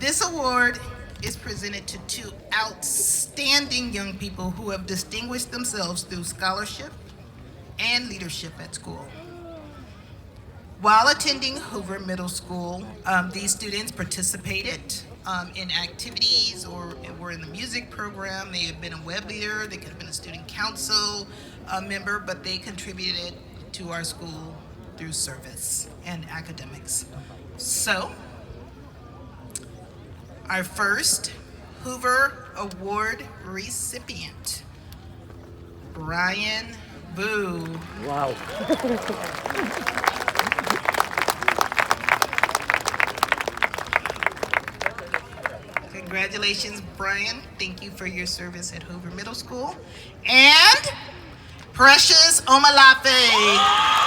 This award is presented to two outstanding young people who have distinguished themselves through scholarship and leadership at school. While attending Hoover Middle School, these students participated in activities or were in the music program. They have been a web leader, they could have been a student council member, but they contributed to our school through service and academics. So, our first Hoover Award recipient, Brian Boo. Wow. Congratulations, Brian. Thank you for your service at Hoover Middle School. And Precious Omalafe.